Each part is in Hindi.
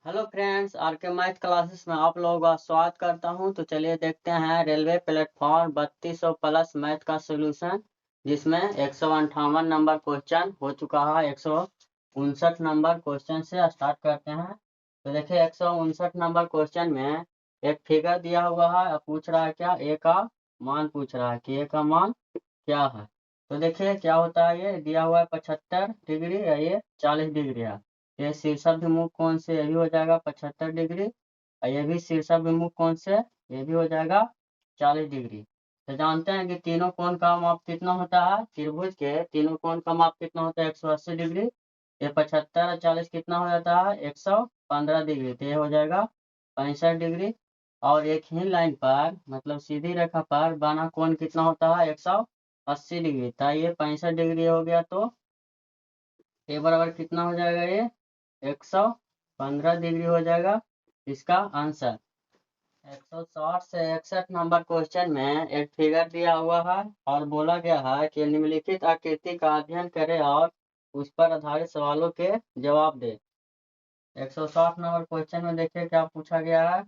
हेलो फ्रेंड्स, आर के मैथ क्लासेस में आप लोगों का स्वागत करता हूं। तो चलिए देखते हैं रेलवे प्लेटफॉर्म 3200 प्लस मैथ का सॉल्यूशन, जिसमें 158 नंबर क्वेश्चन हो चुका है। 159 नंबर क्वेश्चन से स्टार्ट करते हैं। तो देखिए 159 नंबर क्वेश्चन में एक फिगर दिया हुआ है। अब पूछ रहा है क्या, ए का मान पूछ रहा है कि ए का मान क्या है। तो देखिए क्या होता है, ये दिया हुआ है 75 डिग्री या ये 40 डिग्री है। ये शीर्षाभिमुख कोण से ये भी हो जाएगा 75 डिग्री, और ये भी शीर्षाभिमुख कोण से ये भी हो जाएगा 40 डिग्री। तो जानते हैं कि तीनों कोण का माप कितना होता है। त्रिभुज के तीनों कोण का माप कितना होता है, 180 डिग्री। ये 75 और 40 कितना हो जाता है, 115 डिग्री। तो ये हो जाएगा 65 डिग्री। और एक ही लाइन पर मतलब सीधी रेखा पर बना कोण कितना होता है, 180 डिग्री। तो ये 65 डिग्री हो गया। तो ए बराबर कितना हो जाएगा, ये 115 डिग्री हो जाएगा इसका आंसर। 160 से 61 नंबर क्वेश्चन में एक फिगर दिया हुआ है और बोला गया है कि निम्नलिखित आकृति का अध्ययन करें और उस पर आधारित सवालों के जवाब दे। 160 नंबर क्वेश्चन में देखिए क्या पूछा गया है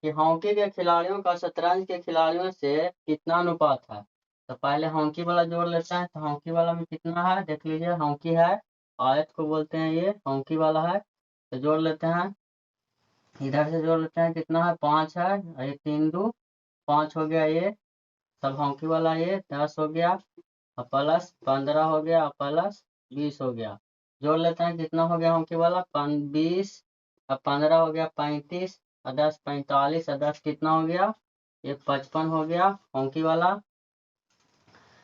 कि हॉकी के खिलाड़ियों का शतरंज के खिलाड़ियों से कितना अनुपात है। तो पहले हॉकी वाला जोड़ लेते हैं। तो हॉकी वाला में कितना है, देख लीजिए। हॉकी है, आयत को बोलते हैं, ये हॉकी वाला है। तो जोड़ लेते हैं, इधर से जोड़ लेते हैं। कितना है, 5 है। और ये 3 2 5 हो गया। ये सब हॉकी वाला, ये 10 हो गया। और प्लस 15 हो गया, और प्लस 20 हो गया। जोड़ लेते हैं, कितना हो गया हॉकी वाला, 20। और 15 हो गया 35। और 10 45। और 10 कितना हो गया, ये 55 हो गया हॉकी वाला।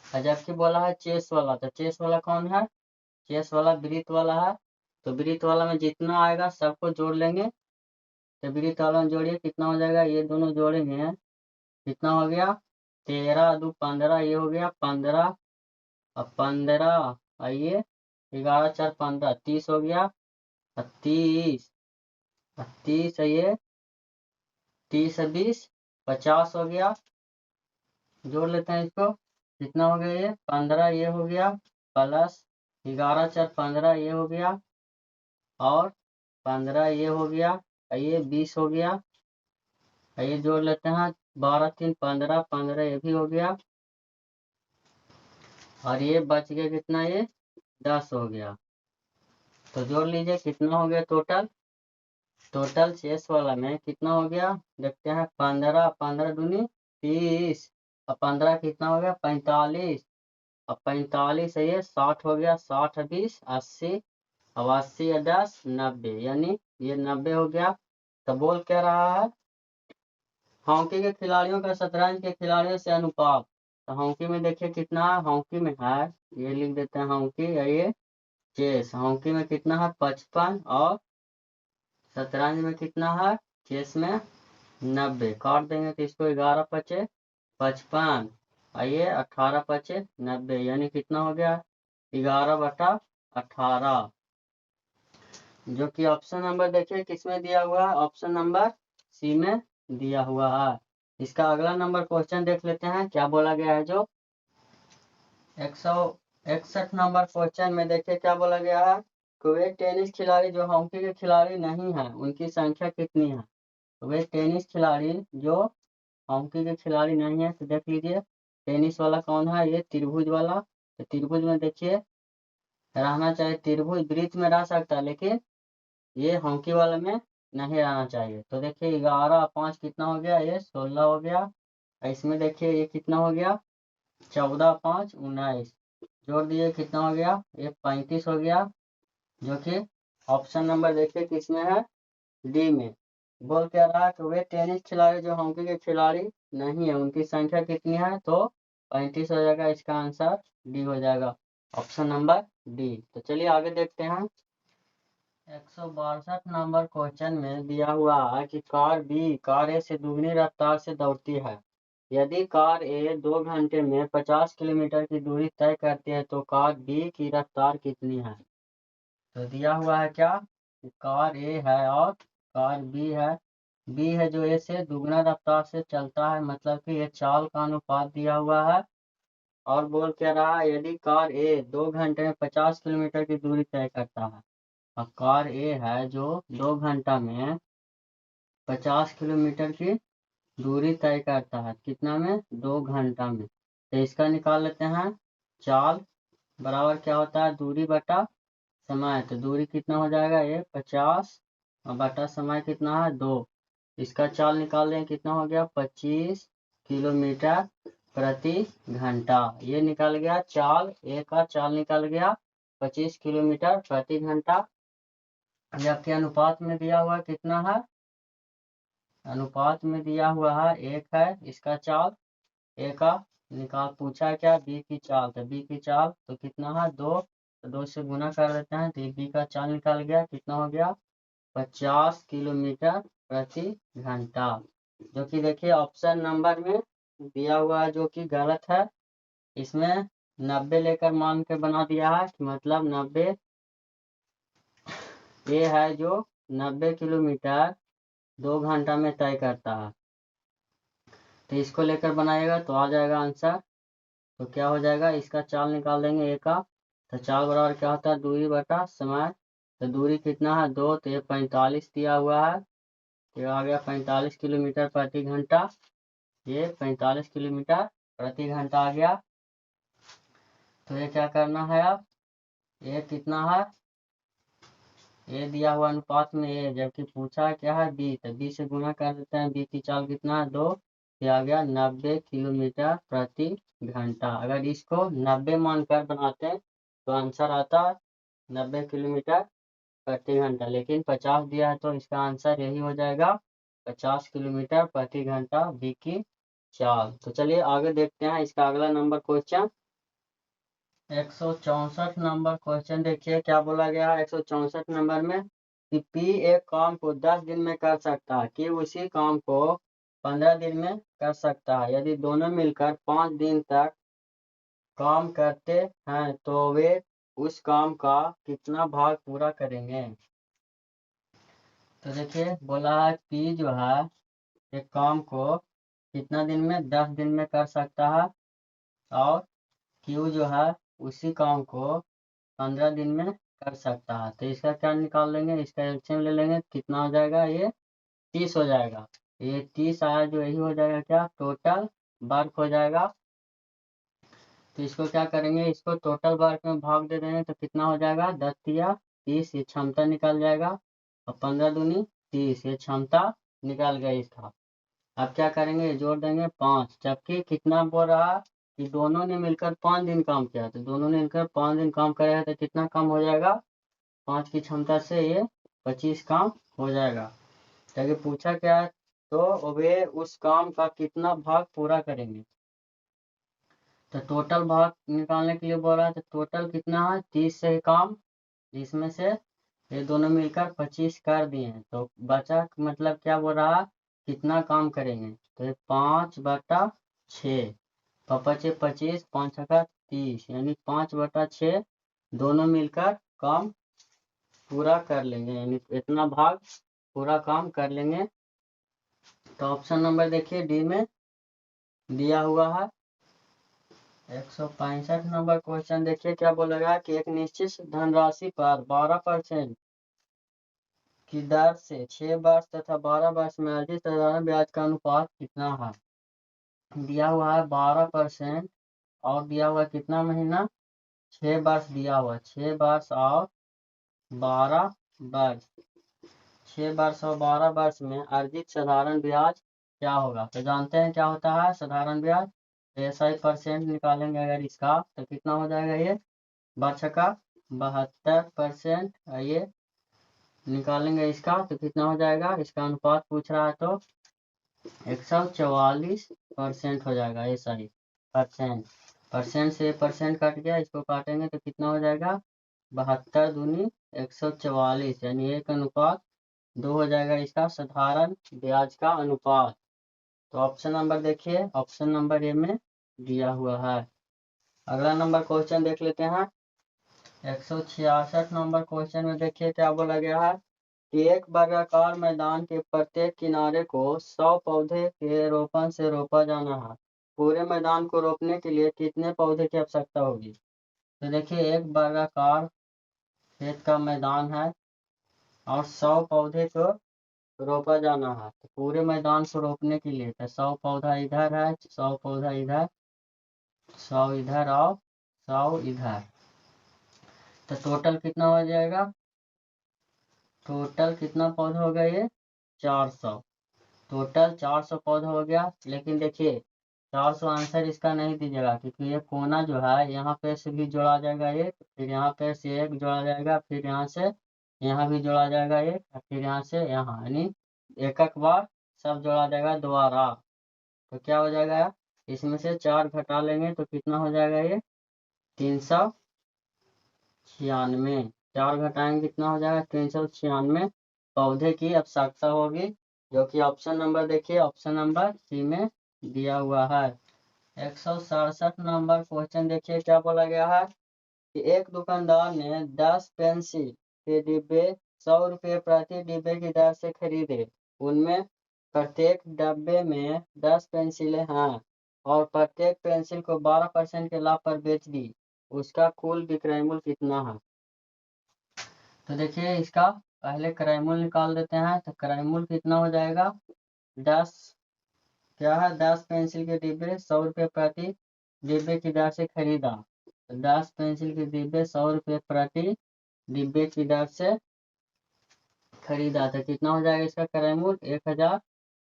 और जबकि बोला है चेस वाला, तो चेस वाला कौन है, चेस वाला वृत्त वाला है। तो वृत्त वाला में जितना आएगा सबको जोड़ लेंगे। तो वृत्त वाला में जोड़िए, कितना हो जाएगा, ये दोनों जोड़ेंगे कितना हो गया, 13 2 15। ये हो गया 15। और 15 और ये 11 4 15, 30 हो गया। और 30 और 30 है, ये 30 और 20 50 हो गया। जोड़ लेते हैं इसको, कितना हो गया, ये 15 ये हो गया। प्लस 11 4 15 ये हो गया। और 15 ये हो गया। और ये 20 हो गया। और ये जोड़ लेते हैं, 12 3 15, 15 ये भी हो गया। और ये बच गया कितना, ये 10 हो गया। तो जोड़ लीजिए कितना हो गया टोटल। टोटल चेस वाला में कितना हो गया, देखते हैं। 15 15 दूनी 30। और 15 कितना हो गया, 45। और 45 है, ये 60 हो गया। 60 20 80। अब 80 या 10 90, यानी ये 90 हो गया। तो बोल क्या रहा है, हॉकी के खिलाड़ियों का शतरंज के खिलाड़ियों से अनुपात। तो हॉकी में देखिए कितना है, हॉकी में है, ये लिख देते हैं हॉकी। ये चेस, हॉकी में कितना है 55। और शतरंज में कितना है, चेस में 90। काट देंगे तो इसको 11 पचे 55। आइए 18 पचे 90, यानी कितना हो गया, 11/18। जो कि ऑप्शन नंबर देखिए किसमें दिया हुआ है, ऑप्शन नंबर सी में दिया हुआ है। इसका अगला नंबर क्वेश्चन देख लेते हैं क्या बोला गया है। जो 161 नंबर क्वेश्चन में देखिए क्या बोला गया है कि वे टेनिस खिलाड़ी जो हॉकी के खिलाड़ी नहीं है उनकी संख्या कितनी है। तो वे टेनिस खिलाड़ी जो हॉकी के खिलाड़ी नहीं है, तो देख लीजिए टेनिस वाला कौन है, ये त्रिभुज वाला। तो त्रिभुज में देखिए रहना चाहिए, त्रिभुज वृत्त में रह सकता है, लेकिन ये हॉकी वाले में नहीं रहना चाहिए। तो देखिए 11 5 कितना हो गया, ये 16 हो गया। और इसमें देखिए ये कितना हो गया, 14 5 19। जोड़ दिए कितना हो गया, ये 35 हो गया। जो कि ऑप्शन नंबर देखिए किसमें है, डी में। बोल क्या रहा है कि वे टेनिस खिलाड़ी जो हॉकी के खिलाड़ी नहीं है उनकी संख्या कितनी है। तो 35 हो जाएगा, इसका आंसर डी हो जाएगा, ऑप्शन नंबर डी। तो चलिए आगे देखते हैं। 162 नंबर क्वेश्चन में दिया हुआ है कि कार बी कार ए से दुगनी रफ्तार से दौड़ती है। यदि कार ए 2 घंटे में 50 किलोमीटर की दूरी तय करती है तो कार बी की रफ्तार कितनी है। तो दिया हुआ है क्या, कार ए है और कार बी है। बी है जो ए से दुगना रफ्तार से चलता है, मतलब कि ये चाल का अनुपात दिया हुआ है। और बोल क्या रहा है, यदि कार ए 2 घंटे में 50 किलोमीटर की दूरी तय करता है और कार ए है जो 2 घंटा में 50 किलोमीटर की दूरी तय करता है। कितना में? 2 घंटा में। तो इसका निकाल लेते हैं। चाल बराबर क्या होता है? दूरी बटा समय। तो दूरी कितना हो जाएगा? ये 50 और बटा समय कितना है? 2। इसका चाल निकाल दें, कितना हो गया? 25 किलोमीटर प्रति घंटा। ये निकल गया चाल, ए का चाल निकल गया 25 किलोमीटर प्रति घंटा। ये आपके अनुपात में दिया हुआ कितना है? अनुपात में दिया हुआ है 1 है इसका चाल। ए का निकाल पूछा क्या? बी की चाल। तो बी की चाल तो कितना है? 2। तो 2 से गुना कर देते हैं, तो ये बी का चाल निकल गया। कितना हो गया? 50 किलोमीटर प्रति घंटा। जो कि देखिए ऑप्शन नंबर में दिया हुआ है जो कि गलत है। इसमें 90 लेकर मान के बना दिया है, कि मतलब 90 ये है जो 90 किलोमीटर 2 घंटा में तय करता है। तो इसको लेकर बनाएगा तो आ जाएगा आंसर। तो क्या हो जाएगा? इसका चाल निकाल देंगे ए का। तो चाल बराबर क्या होता है? दूरी बटा समय। तो दूरी कितना है? 2। तो ये 45 दिया हुआ है। ये आ गया 45 किलोमीटर प्रति घंटा। ये 45 किलोमीटर प्रति घंटा आ गया। तो ये क्या करना है अब? ये कितना है? ये दिया हुआ अनुपात में ए, जबकि पूछा क्या है? बी। तो बी से गुना कर देते हैं। बी की चाल कितना है? 2। ये आ गया 90 किलोमीटर प्रति घंटा। अगर इसको 90 मानकर बनाते हैं तो आंसर आता 90 किलोमीटर प्रति घंटा, लेकिन 50 दिया है तो इसका आंसर यही हो जाएगा 50 किलोमीटर प्रति घंटा, बी की चाल। तो चलिए आगे देखते हैं इसका अगला नंबर क्वेश्चन। 164 नंबर क्वेश्चन देखिए क्या बोला गया है 164 नंबर में, कि पी एक काम को 10 दिन में कर सकता है, कि उसी काम को 15 दिन में कर सकता है। यदि दोनों मिलकर 5 दिन तक काम करते हैं तो वे उस काम का कितना भाग पूरा करेंगे। तो देखिए बोला है पी जो है एक काम को कितना दिन में? 10 दिन में कर सकता है, और क्यू जो है उसी काम को 15 दिन में कर सकता है। तो इसका क्या निकाल लेंगे? इसका एलसीएम ले लेंगे। कितना हो जाएगा? ये 30 हो जाएगा। ये 30 आया जो यही हो जाएगा क्या? टोटल वर्क हो जाएगा। तो इसको क्या करेंगे? इसको टोटल वर्क में भाग दे देंगे तो कितना हो जाएगा? 10 या 30, ये क्षमता निकल जाएगा। और 15 दूनी 30, ये क्षमता निकल गया इसका। अब क्या करेंगे? जोड़ देंगे 5, जबकि कितना बोल रहा कि दोनों ने मिलकर 5 दिन काम किया। तो दोनों ने मिलकर 5 दिन काम करेगा तो कितना काम हो जाएगा? 5 की क्षमता से ये 25 काम हो जाएगा। ताकि पूछा क्या है? तो वे उस काम का कितना भाग पूरा करेंगे। तो टोटल भाग निकालने के लिए बोल रहा है। तो टोटल कितना है? 30 से काम, जिसमें से ये दोनों मिलकर 25 कर दिए हैं, तो बचा मतलब क्या बोल रहा है? कितना काम करेंगे। तो ये 5/6 बचे 25, 5 का 30, यानी 5/6 दोनों मिलकर काम पूरा कर लेंगे, यानी इतना भाग पूरा काम कर लेंगे। तो ऑप्शन नंबर देखिए डी में दिया हुआ है। 165 नंबर क्वेश्चन देखिए क्या बोलेगा, कि एक निश्चित धनराशि पर 12% की दर से 6 वर्ष तथा 12 वर्ष में अर्जित साधारण ब्याज का अनुपात कितना है। दिया हुआ है 12%, और दिया हुआ कितना महीना? 6 वर्ष दिया हुआ, 6 वर्ष और 12 वर्ष। 6 वर्ष और 12 वर्ष में अर्जित साधारण ब्याज क्या होगा। तो जानते हैं क्या होता है साधारण ब्याज। ऐसा ही परसेंट निकालेंगे अगर इसका, तो कितना हो जाएगा? ये बच का 72%। ये निकालेंगे इसका तो कितना हो जाएगा? इसका अनुपात पूछ रहा है तो 144% हो जाएगा। ये सही परसेंट, परसेंट से परसेंट कट गया, इसको काटेंगे तो कितना हो जाएगा? 72 दूनी 144, यानी 1:2 हो जाएगा इसका साधारण ब्याज का अनुपात। तो ऑप्शन नंबर देखिए, ऑप्शन नंबर ए में दिया हुआ है। अगला नंबर क्वेश्चन देख लेते हैं। 166 नंबर क्वेश्चन में देखिए क्या बोला गया है, कि एक वर्गाकार मैदान के प्रत्येक किनारे को 100 पौधे के रोपण से रोपा जाना है। पूरे मैदान को रोपने के लिए कितने पौधे की आवश्यकता होगी। तो देखिए एक वर्गाकार खेत का मैदान है, और 100 पौधे को रोपा जाना है। तो पूरे मैदान को रोपने के लिए तो 100 पौधा इधर है, 100 पौधा इधर, 100 इधर और 100 इधर। तो टोटल कितना हो जाएगा? टोटल कितना पौधा हो गया ये? 400। टोटल 400 पौधा हो गया। लेकिन देखिए 400 आंसर इसका नहीं दीजिएगा, क्योंकि ये कोना जो है यहाँ पे से भी जोड़ा जाएगा एक, फिर यहाँ पे से एक जोड़ा जाएगा, फिर यहाँ से यहाँ भी जोड़ा जाएगा एक, और फिर यहाँ से यहाँ, यानी एक एक बार सब जोड़ा जाएगा दोबारा। तो क्या हो जाएगा? इसमें से 4 घटा लेंगे तो कितना हो जाएगा ये? 396। 4 घटाएंगे कितना हो जाएगा? 396 पौधे की आवश्यकता होगी, जो कि ऑप्शन नंबर देखिए, ऑप्शन नंबर सी में दिया हुआ है। 167 नंबर क्वेश्चन देखिए क्या बोला गया है कि एक दुकानदार ने 10 पेंसिल के डिब्बे 100 रुपये प्रति डिब्बे की दर से खरीदे। उनमें प्रत्येक डब्बे में 10 पेंसिलें हैं और प्रत्येक पेंसिल को 12% के लाभ पर बेच दी। उसका कुल विक्रय मूल्य कितना है? तो देखिए इसका पहले क्रय मूल्य निकाल देते हैं। तो क्रय मूल्य कितना हो जाएगा? 10 क्या है? 10 पेंसिल के डिब्बे 100 रुपये प्रति डिब्बे की दर से खरीदा। 10 पेंसिल के डिब्बे 100 रुपये प्रति डिब्बे की दर से खरीदा। तो कितना हो जाएगा इसका क्रय मूल्य? 1000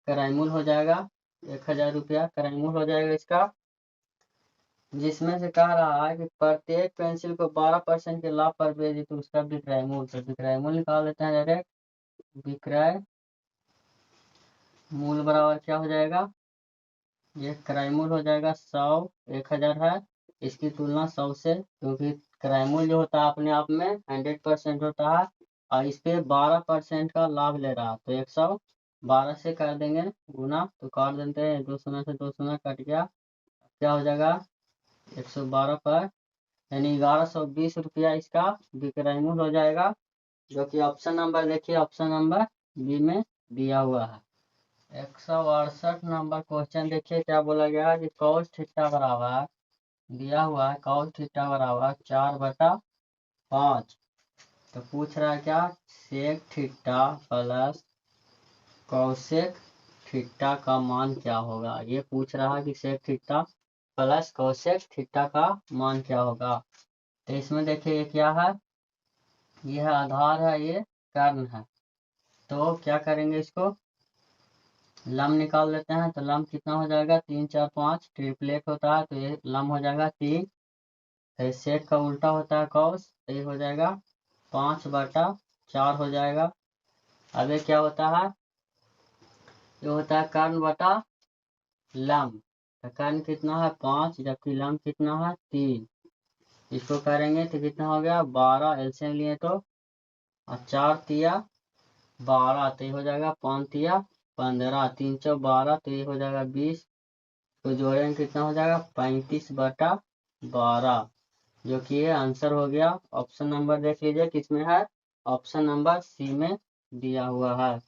क्रय मूल्य हो जाएगा। 1000 रुपया क्रय मूल्य हो जाएगा इसका। जिसमें से कह रहा है कि प्रत्येक पेंसिल को 12% के लाभ पर बेच दी, तो उसका विक्रय मूल्य। तो विक्रय मूल्य निकाल लेते हैं डायरेक्ट। विक्रय मूल्य बराबर क्या हो जाएगा? ये क्रय मूल्य हो जाएगा 100, 1000 है, इसकी तुलना 100 से, क्योंकि क्रय मूल्य जो होता है अपने आप में 100% होता है और इस पे 12% का लाभ ले रहा है। तो 112 से कर देंगे गुना, तो काट देते हैं, 2 शून्य से 2 शून्य कट गया। क्या हो जाएगा? 112 पर, यानी 1120 रुपया इसका विक्रय मूल्य हो जाएगा, जो कि ऑप्शन नंबर देखिए, ऑप्शन नंबर बी में दिया हुआ है। 168 नंबर क्वेश्चन देखिए क्या बोला गया है कि cos थीटा बराबर दिया हुआ है, cos थीटा बराबर 4/5। तो पूछ रहा है क्या? सेक थीटा प्लस कौसेक थीटा का मान क्या होगा? ये पूछ रहा है कि सेक थीटा प्लस कौसेक थीटा का मान क्या होगा। तो इसमें देखिए ये क्या है? यह आधार है, ये कर्ण है। तो क्या करेंगे, इसको लम निकाल लेते हैं। तो लम कितना हो जाएगा? 3 4 5 ट्रिपलेट होता है, तो ये लम हो जाएगा 3। फिर सेक का उल्टा होता है कॉस, तो ये हो जाएगा 5/4 हो जाएगा। अब ये क्या होता है? ये होता है कर्ण बटा लम। तो कर्ण कितना है? 5, जबकि लम कितना है? 3। इसको करेंगे तो कितना हो गया? 12 एलसीएम लिए तो, और 4 तिया 12, तो ये हो जाएगा 5 तिया 15, 3 चौ 12, तो ये हो जाएगा 20। तो जोड़ेंगे कितना हो जाएगा? 35/12, जो कि ये आंसर हो गया। ऑप्शन नंबर देख लीजिए किसमें है? ऑप्शन नंबर सी में दिया हुआ है।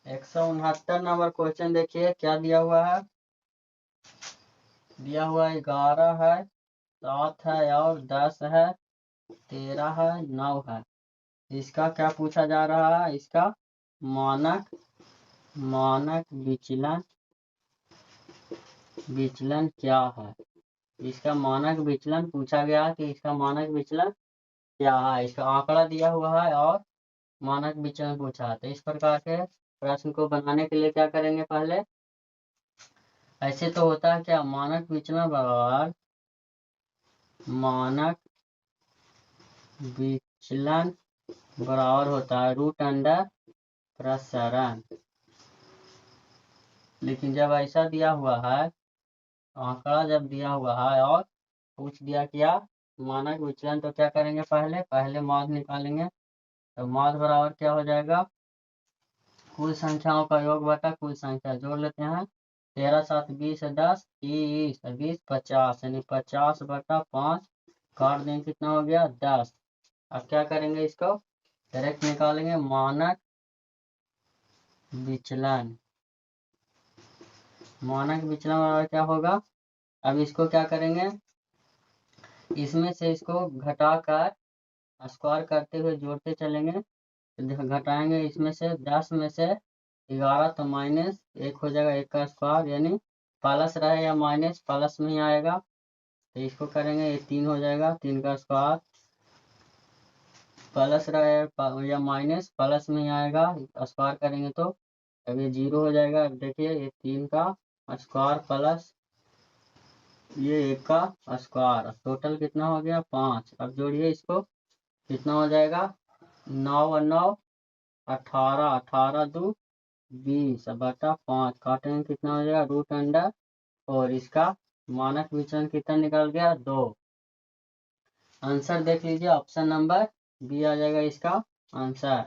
169 नंबर क्वेश्चन देखिए क्या दिया हुआ है? दिया हुआ 11 है, 7 है और 10 है, 13 है, 9 है। इसका क्या पूछा जा रहा है? इसका मानक मानक विचलन क्या है? इसका मानक विचलन पूछा गया कि इसका मानक विचलन क्या है। इसका आंकड़ा दिया हुआ है और मानक विचलन पूछा है। तो इस प्रकार के प्रश्न को बनाने के लिए क्या करेंगे? पहले ऐसे तो होता है क्या? मानक विचलन बराबर मानक विचलन बराबर होता है √अंडर प्रसरण। लेकिन जब ऐसा दिया हुआ है, आंकड़ा जब दिया हुआ है और पूछ दिया क्या मानक विचलन, तो क्या करेंगे? पहले मान निकालेंगे। तो मान बराबर क्या हो जाएगा? कुल संख्याओं का योग बटा कुल संख्या, जोड़ लेते हैं। 13 7 20 10, 30 20 50, यानी 50/5 काट देंगे, कितना हो गया? 10। अब क्या करेंगे? इसको डायरेक्ट निकालेंगे। मानक विचलन बराबर क्या होगा? अब इसको क्या करेंगे? इसमें से इसको घटाकर स्क्वायर करते हुए जोड़ते चलेंगे, तो घटाएंगे इसमें से 10 में से 11 तो माइनस 1 हो जाएगा, 1 का स्क्वायर यानी प्लस रहे या माइनस प्लस में ही आएगा, तो इसको करेंगे ये 3 हो जाएगा, 3 का स्क्वायर प्लस रहे या माइनस प्लस में ही आएगा, स्क्वायर करेंगे तो अब ये 0 हो जाएगा। अब देखिए ये 3 का स्क्वायर प्लस ये 1 का स्क्वायर, टोटल कितना हो गया 5। अब जोड़िए इसको, कितना हो जाएगा 9 और 9 18, 18 2 20 बटा 5, काटेंगे कितना हो जाएगा रूट अंडर, और इसका मानक विचलन कितना निकल गया 2। आंसर देख लीजिए, ऑप्शन नंबर बी आ जाएगा इसका आंसर।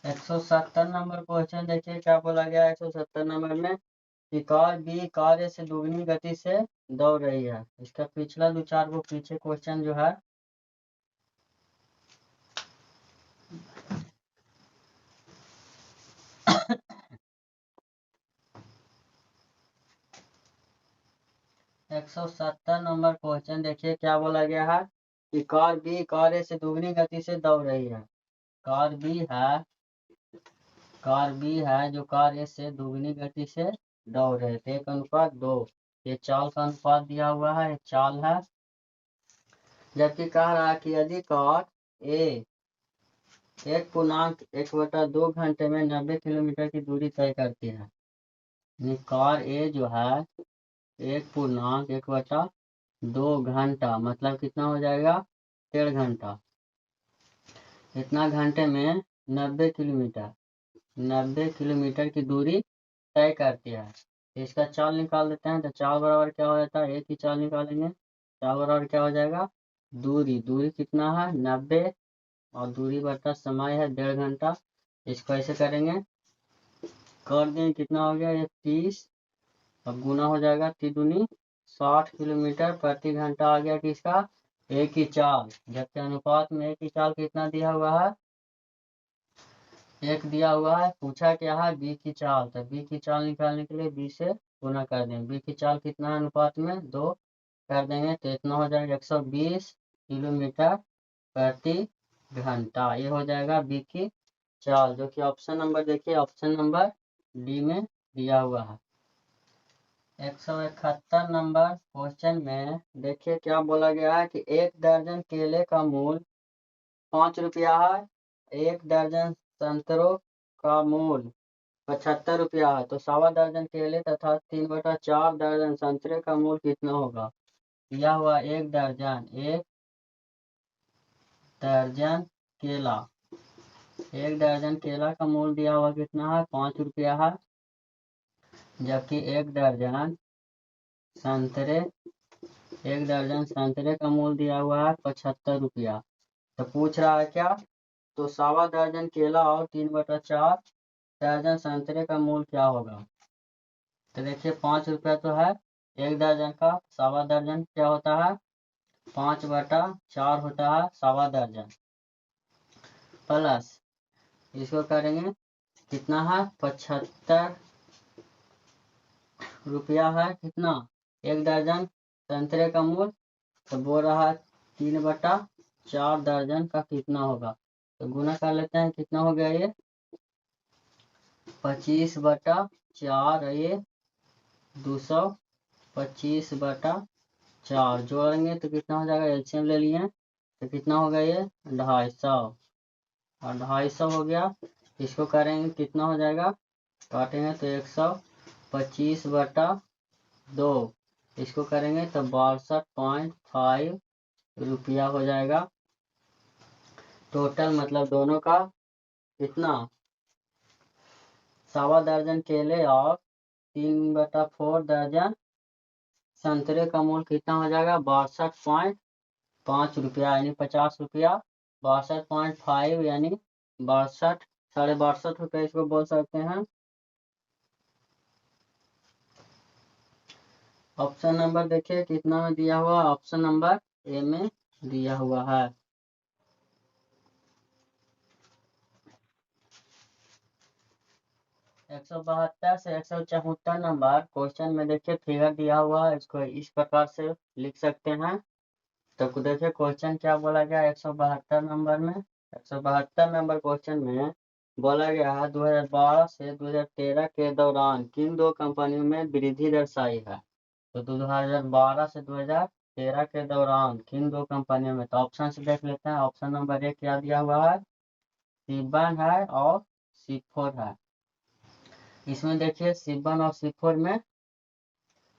170 नंबर क्वेश्चन देखिए क्या बोला गया है 170 नंबर में कि कार बी कार्य से दुगनी गति से दौड़ रही है। इसका पिछला 2-4 को पीछे क्वेश्चन जो है 170 नंबर क्वेश्चन देखिए क्या बोला गया है कि कार बी कार्य से दुगनी गति से दौड़ रही है। कार बी है जो कार्य से दुगनी गति से दौड़ रहे थे, 1:2, ये चाल का अनुपात दिया हुआ है, ये चाल है। जबकि कह रहा है कि यदि कार ए 1:1/2 घंटे में 90 किलोमीटर की दूरी तय करती है, कार ए जो है 1:1/2 घंटा मतलब कितना हो जाएगा 1.5 घंटा, इतना घंटे में 90 किलोमीटर की दूरी तय करती है। तो इसका चाल निकाल देते हैं, तो चाल बराबर क्या हो जाता है, एक ही चाल निकालेंगे, चाल बराबर क्या हो जाएगा दूरी कितना है 90 और दूरी बटा समय है 1.5 घंटा। इसको ऐसे करेंगे, कर देंगे कितना हो गया ये 30, अब गुना हो जाएगा 3×2 60 किलोमीटर प्रति घंटा आ गया किसका एक ही चाल। जबकि अनुपात में एक ही चाल कितना दिया हुआ है, एक दिया हुआ है, पूछा क्या है बी की चाल, तो बी की चाल निकालने के लिए बी से गुना कर देंगे। बी की चाल कितना है अनुपात में 2 कर देंगे, तो इतना हो जाएगा 120 किलोमीटर प्रति घंटा, ये हो जाएगा बी की चाल, जो कि ऑप्शन नंबर देखिए ऑप्शन नंबर डी में दिया हुआ है। 171 नंबर क्वेश्चन में देखिए क्या बोला गया है कि 1 दर्जन केले का मूल्य 5 रुपया है, 1 दर्जन संतरों का मूल्य 75 रुपया है, तो 1.25 दर्जन केले तथा 3/4 दर्जन संतरे का मूल्य कितना होगा। दिया हुआ 1 दर्जन केला, 1 दर्जन केला का मूल्य दिया हुआ कितना है 5 रुपया है, जबकि 1 दर्जन संतरे का मूल्य दिया हुआ है 75 रुपया। तो पूछ रहा है क्या, तो 1.25 दर्जन केला और 3/4 दर्जन संतरे का मूल्य क्या होगा। तो देखिए 5 रुपया तो है 1 दर्जन का, 1.25 दर्जन क्या होता है 5/4 होता है 1.25 दर्जन, प्लस इसको करेंगे कितना है 75 रुपया है कितना 1 दर्जन संतरे का मूल्य, तो बोल रहा है 3/4 दर्जन का कितना होगा, तो गुना कर लेते हैं कितना हो गया ये 25/4, ये 225/4 जोड़ेंगे तो कितना हो जाएगा, एलसीएम ले लिए तो कितना होगा ये 250 और 250 हो गया। इसको करेंगे कितना हो जाएगा, काटेंगे तो 125/2, इसको करेंगे तो 62.5 रुपया हो जाएगा टोटल, मतलब दोनों का कितना 1.25 दर्जन केले और 3/4 दर्जन संतरे का मूल्य कितना हो जाएगा 62.5 रुपया, यानी 50 रुपया, 62.5 यानी 62 रुपये इसको बोल सकते हैं। ऑप्शन नंबर देखिए कितना में दिया हुआ, ऑप्शन नंबर ए में दिया हुआ है। एक 172 से 174 नंबर क्वेश्चन में देखिए फिगर दिया हुआ है, इसको इस प्रकार से लिख सकते हैं तो देखिए क्वेश्चन क्या बोला गया 172 नंबर में। 172 नंबर क्वेश्चन में बोला गया है 2012 से 2013 के दौरान किन दो कंपनियों में वृद्धि दर्शाई है। तो 2012 से 2013 के दौरान किन दो कंपनियों में, तो ऑप्शन से देख लेते हैं। ऑप्शन नंबर 1 क्या दिया हुआ है, सिबन है और सिफोर है। इसमें देखिए सिबन और सिफोर में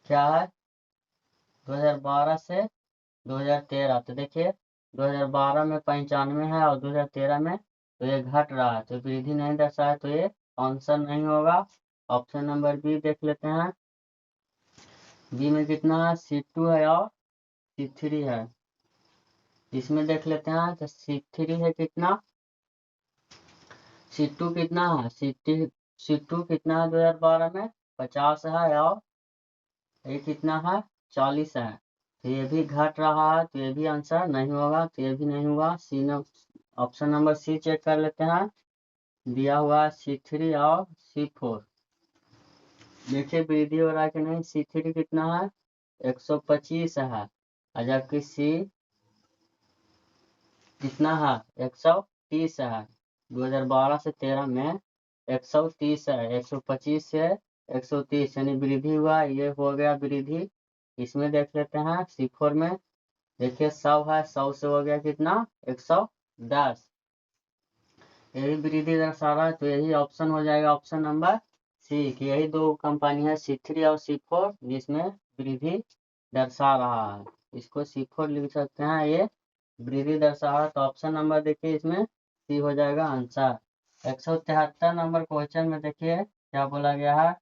क्या है 2012 से 2013। तो देखिए 2012 में 95 है और 2013 में तो ये घट रहा है, तो वृद्धि नहीं दर्शाया, तो ये आंसर नहीं होगा। ऑप्शन नंबर बी देख लेते हैं। बी में कितना है, C2 है और C3 है। इसमें देख लेते हैं तो C3 है कितना, C2 कितना है, C2 कितना है 2012 में 50 है और ये कितना है 40 है। तो ये भी घट रहा है, तो ये भी आंसर नहीं होगा, तो ये भी नहीं हुआ। ऑप्शन नंबर सी चेक कर लेते हैं। दिया हुआ है C3 और C4। देखिए वृद्धि हो रहा है कि नहीं। C3 कितना है 125 है, और जबकि C कितना है 130 है। 2012 से 13 में 130 है, 125 से 130 यानी वृद्धि हुआ, ये हो गया वृद्धि। इसमें देख लेते हैं C4 में। देखिए 100 है, 100 से हो गया कितना 110, यही वृद्धि दर्शा रहा है, तो यही ऑप्शन हो जाएगा ऑप्शन नंबर सी, कि यही दो कंपनी है C3 और C4 जिसमें वृद्धि दर्शा रहा है। इसको C4 लिख सकते हैं, ये वृद्धि दर्शा रहा है, तो ऑप्शन नंबर देखिए इसमें सी हो जाएगा आंसर। 173 नंबर क्वेश्चन में देखिए क्या बोला गया है।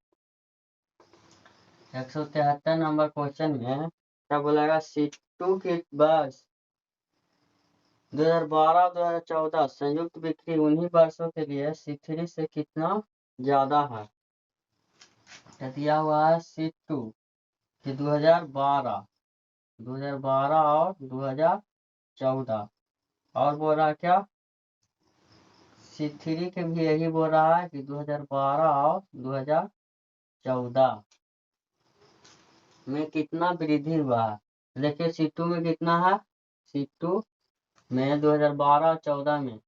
173 नंबर क्वेश्चन में क्या बोला गया, C2 की बस 2012-2014 संयुक्त बिक्री उन्हीं वर्षों के लिए C3 से कितना ज्यादा है। तो दिया हुआ है C2 कि 2012 और 2014, और बोल रहा है क्या C3 के भी यही बोल रहा है कि 2012 और 2014 में कितना वृद्धि हुआ है। देखिए C2 में कितना है, C2 में 2012 और 14 में,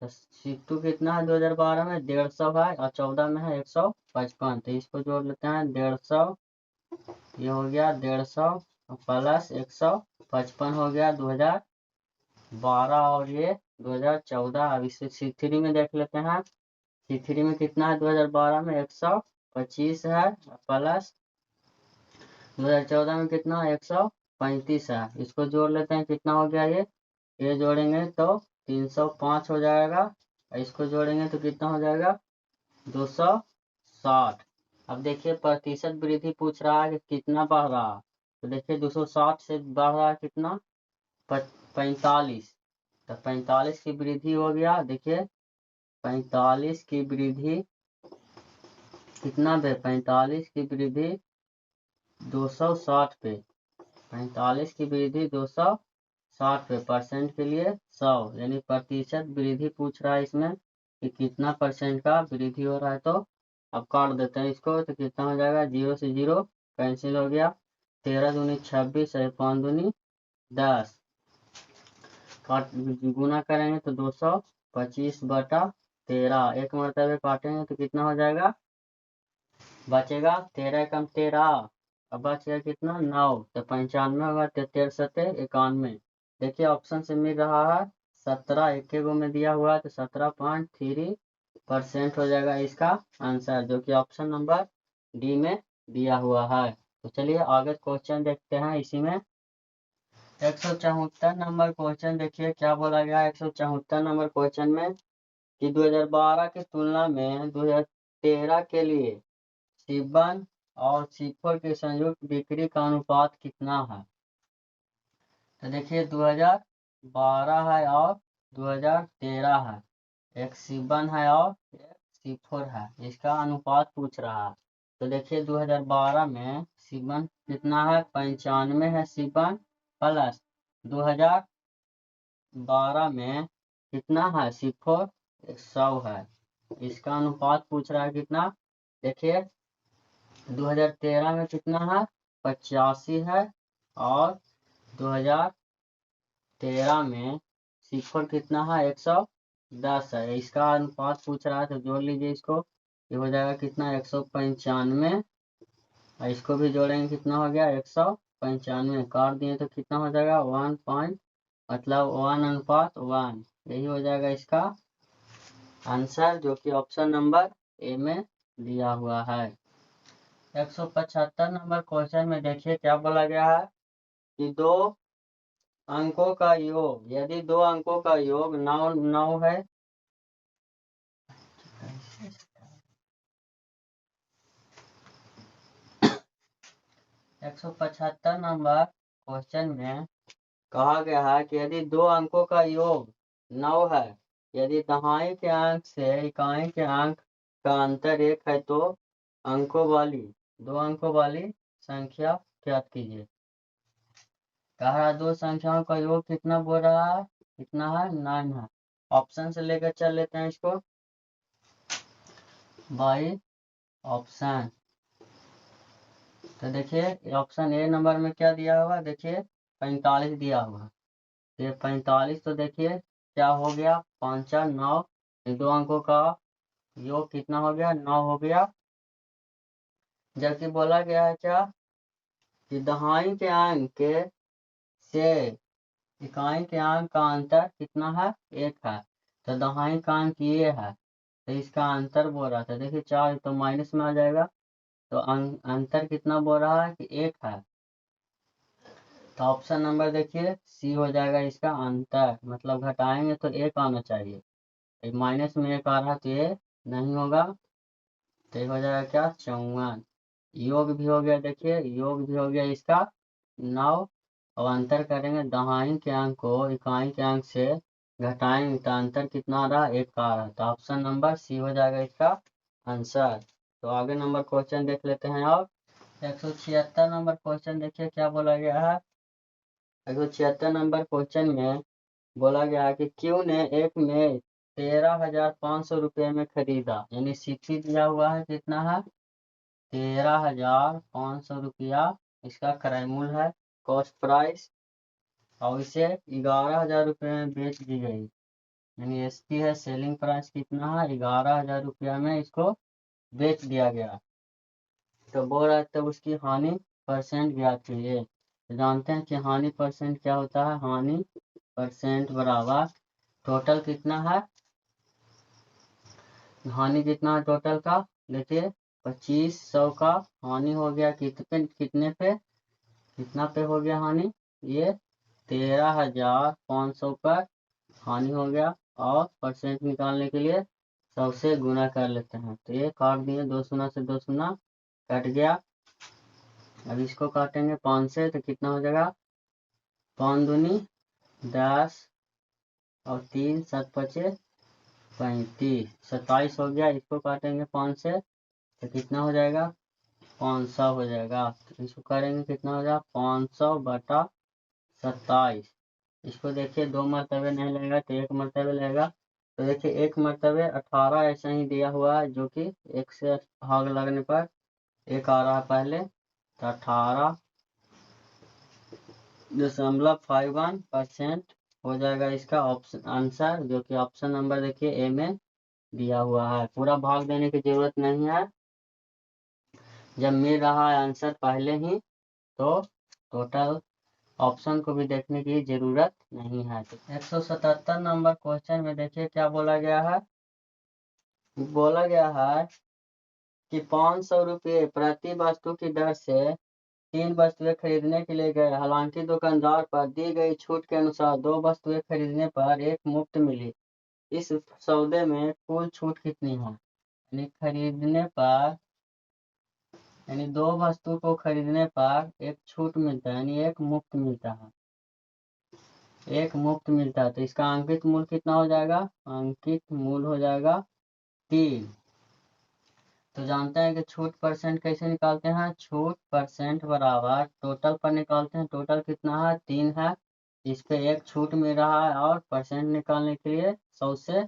तो C2 कितना है 2012 में 150 है और 14 में है 155, तो इसको जोड़ लेते हैं 150, ये हो गया 150 प्लस 155 हो गया 2012 और ये 2014। अब इसे C3 में देख लेते हैं। C3 में कितना है 2012 में 125 है प्लस 2014 में कितना 135 है। इसको जोड़ लेते हैं, कितना हो गया ये जोड़ेंगे तो 305 हो जाएगा, और इसको जोड़ेंगे तो कितना हो जाएगा 260। अब देखिए प्रतिशत वृद्धि पूछ रहा है कि कितना बढ़ रहा है। तो देखिए 260 से बढ़ रहा है कितना 45, तो 45 की वृद्धि हो गया। देखिए 45 की वृद्धि कितना पे, 45 की वृद्धि 260 पे, 45 की वृद्धि 260 पे, परसेंट के लिए 100 यानी प्रतिशत वृद्धि पूछ रहा है इसमें कि कितना परसेंट का वृद्धि हो रहा है। तो अब काट देते हैं इसको, तो कितना हो जाएगा 0 से 0 कैंसिल हो गया, 13 दूनी 26 और 5 दूनी 10, काट गुना करेंगे तो 225/13, एक मरतबे काटेंगे तो कितना हो जाएगा, बचेगा 13 कम 13, अब बचेगा कितना 9, तो 95 होगा, 13 सत्ते 91। देखिए ऑप्शन से मिल रहा है 17, एक गो में दिया हुआ है तो 17.3% हो जाएगा इसका आंसर, जो कि ऑप्शन नंबर डी में दिया हुआ है। तो चलिए आगे क्वेश्चन देखते हैं। इसी में 174 नंबर क्वेश्चन देखिए क्या बोला गया है। 174 नंबर क्वेश्चन में कि 2012 की तुलना में 2013 के लिए C1 और C4 की संयुक्त बिक्री का अनुपात कितना है। तो देखिए 2012 है और 2013 है, एक C1 है और एक C4 है, इसका अनुपात पूछ रहा है। तो देखिए 2012 में C1 कितना है 95 है C1 प्लस 2012 में कितना है C4 100 है, इसका अनुपात पूछ रहा है कितना। देखिए 2013 में कितना है 85 है और 13 में सीखर कितना है 110 है। इसका अनुपात पूछ रहा है तो जोड़ लीजिए इसको। ये हो जाएगा कितना 195 और इसको भी जोड़ेंगे कितना हो गया 195 काट दिए तो कितना हो जाएगा 1 मतलब 1:1। यही हो जाएगा इसका आंसर जो कि ऑप्शन नंबर ए में दिया हुआ है। 175 नंबर क्वेश्चन में देखिए क्या बोला गया है कि दो अंकों का योग, यदि दो अंकों का योग 9 है। 175 नंबर क्वेश्चन में कहा गया है कि यदि दो अंकों का योग 9 है, यदि दहाई के अंक से इकाई के अंक का अंतर 1 है तो दो अंकों वाली संख्या ज्ञात कीजिए। कह रहा दो संख्याओं का योग कितना बोल रहा है, कितना है 9 है। ऑप्शन से लेकर चल लेते हैं इसको बाई ऑप्शन। तो देखिए ऑप्शन ए नंबर में क्या दिया हुआ, देखिए 45 दिया हुआ। ये 45 तो देखिए क्या हो गया 5 4 9, दो अंकों का योग कितना हो गया 9 हो गया। जबकि बोला गया है क्या कि दहाई के अंक से इकाई के अंक का अंतर कितना है 1 है। तो दहाई का अंक ये है तो इसका अंतर बोल रहा था, देखिए 4 तो माइनस में आ जाएगा तो अंतर कितना बोल रहा है कि 1 है। तो ऑप्शन नंबर देखिए सी हो जाएगा इसका अंतर, मतलब घटाएंगे तो 1 आना चाहिए, माइनस में 1 आ रहा तो ये नहीं होगा। तो ये हो जाएगा क्या 54। योग भी हो गया, देखिए योग भी हो गया इसका 9 और अंतर करेंगे दहाई के अंक को इकाई के अंक से घटाएंगे तो अंतर कितना आ रहा 1 आ रहा। तो ऑप्शन नंबर सी हो जाएगा इसका आंसर। तो आगे नंबर क्वेश्चन देख लेते हैं। और 176 नंबर क्वेश्चन देखिए क्या बोला गया है। 176 नंबर क्वेश्चन में बोला गया कि क्यू ने एक मेज 13,500 रुपये में खरीदा, यानी सीपी दिया हुआ है कितना है 13,500 रुपया इसका क्रय मूल्य है, कॉस्ट प्राइस। और इसे 11,000 रुपये में बेच दी गई, यानी एसपी है सेलिंग प्राइस कितना है 11,000 रुपया में इसको बेच दिया गया। तो बोल रहा है तब उसकी हानि परसेंट ज्ञात कीजिए। तो जानते हैं कि हानि परसेंट क्या होता है, हानि परसेंट बराबर टोटल कितना है, हानि कितना है टोटल का, देखिए 2500 का हानि हो गया कितने पे कितना पे हो गया हानि, ये 13,500 पर हानि हो गया। और परसेंट निकालने के लिए 100 से गुना कर लेते हैं। तो ये काट दिए, 2 शून्य से 2 शून्य कट गया। अब इसको काटेंगे 5 से तो कितना हो जाएगा 5 दूनी 10 और 3 7 पचे 35, 27 हो गया। इसको काटेंगे 5 से तो कितना हो जाएगा 500 हो जाएगा। तो इसको करेंगे कितना हो जाएगा 500 बटा 27। इसको देखिए 2 मरतबे नहीं लगेगा तो 1 मरतबे लगेगा। तो देखिए 1 मरतबे 18 ऐसा ही दिया हुआ है, जो कि 1 से भाग लगने पर 1 आ रहा है पहले। तो 18.51% हो जाएगा इसका ऑप्शन आंसर, जो कि ऑप्शन नंबर देखिए ए में दिया हुआ है। पूरा भाग देने की जरूरत नहीं है, जब मिल रहा है आंसर पहले ही तो टोटल ऑप्शन को भी देखने की जरूरत नहीं है। 177 नंबर क्वेश्चन में देखिए क्या बोला गया है। बोला गया है कि 500 रुपये प्रति वस्तु की दर से 3 वस्तुएं खरीदने के लिए गए, हालांकि दुकानदार पर दी गई छूट के अनुसार 2 वस्तुएं खरीदने पर 1 मुफ्त मिली। इस सौदे में कुल छूट कितनी है, यानी खरीदने पर, यानी 2 वस्तु को खरीदने पर 1 छूट मिलता है, यानी 1 मुफ्त मिलता है, 1 मुफ्त मिलता है। तो इसका अंकित मूल्य कितना हो जाएगा, अंकित मूल्य हो जाएगा 3। तो जानते हैं कि छूट परसेंट कैसे निकालते हैं, छूट परसेंट बराबर टोटल पर निकालते हैं। टोटल कितना है 3 है, इस पे 1 छूट मिल रहा है और परसेंट निकालने के लिए 100 से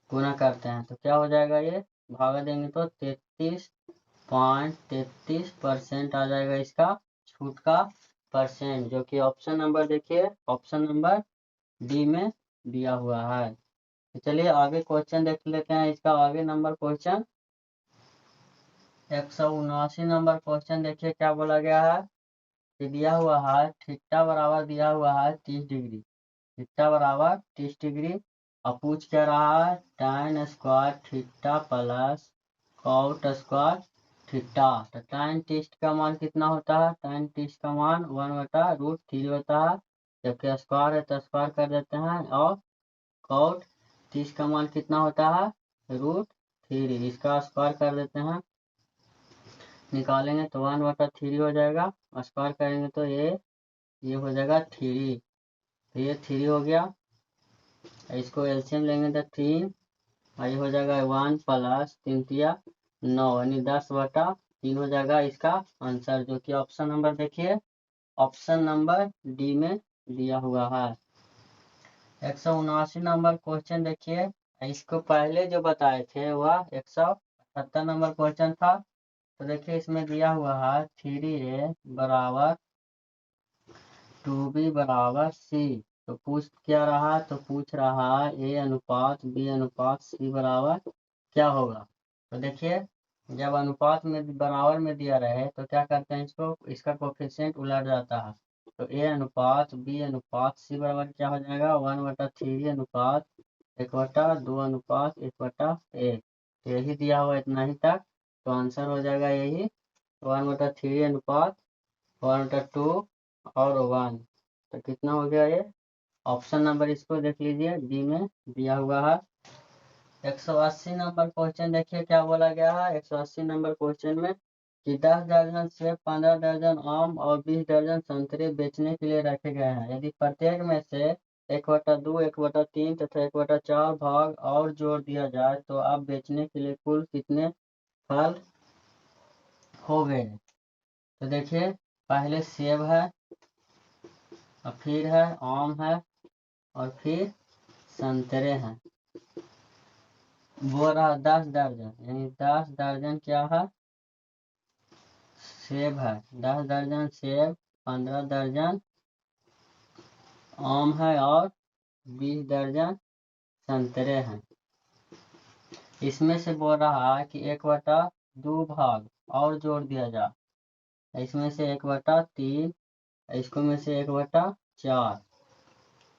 गुना करते हैं। तो क्या हो जाएगा, ये भागा देंगे तो 33.33% आ जाएगा इसका छूट का परसेंट, जो कि ऑप्शन नंबर देखिए ऑप्शन नंबर डी में दिया हुआ है। तो चलिए आगे क्वेश्चन देख लेते हैं। इसका आगे नंबर क्वेश्चन 179 नंबर क्वेश्चन देखिए क्या बोला गया है कि दिया हुआ है थीटा बराबर दिया हुआ है 30 डिग्री, थीटा बराबर 30 डिग्री। अब पूछ क्या रहा है tan square theta plus cot square theta. तो tan 30 का मान कितना होता है, tan 30 का मान 1/√3 होता है, जबकि स्क्वायर है तो स्क्वायर कर देते हैं। और कॉट 30 का मान कितना होता है, √3, इसका स्क्वायर कर देते हैं। निकालेंगे तो 1/3 हो जाएगा, स्क्वायर करेंगे तो ये हो जाएगा 3, तो ये 3 हो गया। इसको एलसीएम लेंगे तो 3, और ये हो जाएगा 1 प्लस 3 तिया 9, यानी 10/3 हो जाएगा इसका आंसर, जो कि ऑप्शन नंबर देखिए ऑप्शन नंबर डी में दिया हुआ है। 179 नंबर क्वेश्चन देखिए, इसको पहले जो बताए थे वह 178 नंबर क्वेश्चन था। तो देखिए इसमें दिया हुआ है 3a बराबर 2b बराबर c। तो पूछ क्या रहा, तो पूछ रहा है a अनुपात b अनुपात c बराबर क्या होगा। तो देखिए जब अनुपात में बराबर में दिया रहे तो क्या करते हैं, इसका कोफिशिएंट उलट जाता है। तो a अनुपात b अनुपात c बराबर क्या हो जाएगा 1/3 अनुपात 1/2 अनुपात 1/1। यही दिया हुआ इतना ही तक, तो आंसर हो जाएगा यही 1/3 अनुपात 1/2 और 1। तो कितना हो गया ये ऑप्शन नंबर, इसको देख लीजिए डी में दिया हुआ है। 180 नंबर क्वेश्चन देखिए क्या बोला गया है। 180 नंबर क्वेश्चन में कि 10 दर्जन सेब, 15 दर्जन आम और 20 दर्जन संतरे बेचने के लिए रखे गए हैं। यदि प्रत्येक में से 1/2, 1/3 तथा 1/4 भाग और जोड़ दिया जाए तो अब बेचने के लिए कुल कितने फल हो गए। तो देखिए पहले सेब है, और फिर है आम है, और फिर संतरे हैं। वो रहा 10 दर्जन, यानी 10 दर्जन क्या है सेब है, 10 दर्जन सेब, 15 दर्जन आम है और 20 दर्जन संतरे हैं। इसमें से बोल रहा है कि 1/2 भाग और जोड़ दिया जाए। इसमें से 1/3, इसको में से 1/4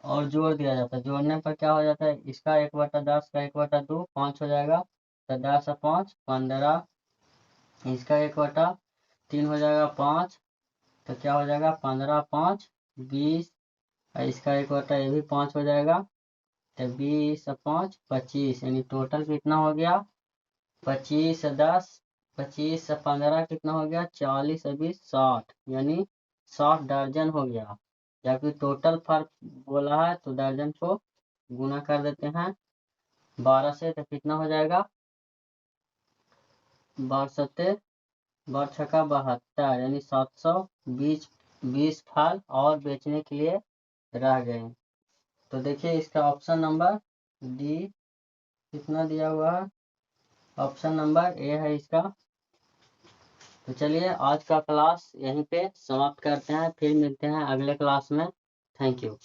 और जोड़ दिया जाता है। जोड़ने पर क्या हो जाता है, इसका 1/10 का 1/2 5 हो जाएगा, तो 10 और 5 15, इसका 1/3 हो जाएगा 5, तो क्या हो जाएगा 15 5 20, और इसका 1/, ये भी 5 हो जाएगा, तो 20 और 5 25, यानी टोटल कितना हो गया 25 और 10, 25 और 15 कितना हो गया 40 और 20 60, यानी 60 दर्जन हो गया। जबकि टोटल फर्क बोला है तो दर्जन को गुना कर देते हैं 12 से, तो कितना हो जाएगा 12 12 72, यानी 720 फल और बेचने के लिए रह गए। तो देखिए इसका ऑप्शन नंबर डी कितना दिया हुआ है, ऑप्शन नंबर ए है इसका। तो चलिए आज का क्लास यहीं पे समाप्त करते हैं, फिर मिलते हैं अगले क्लास में। Thank you.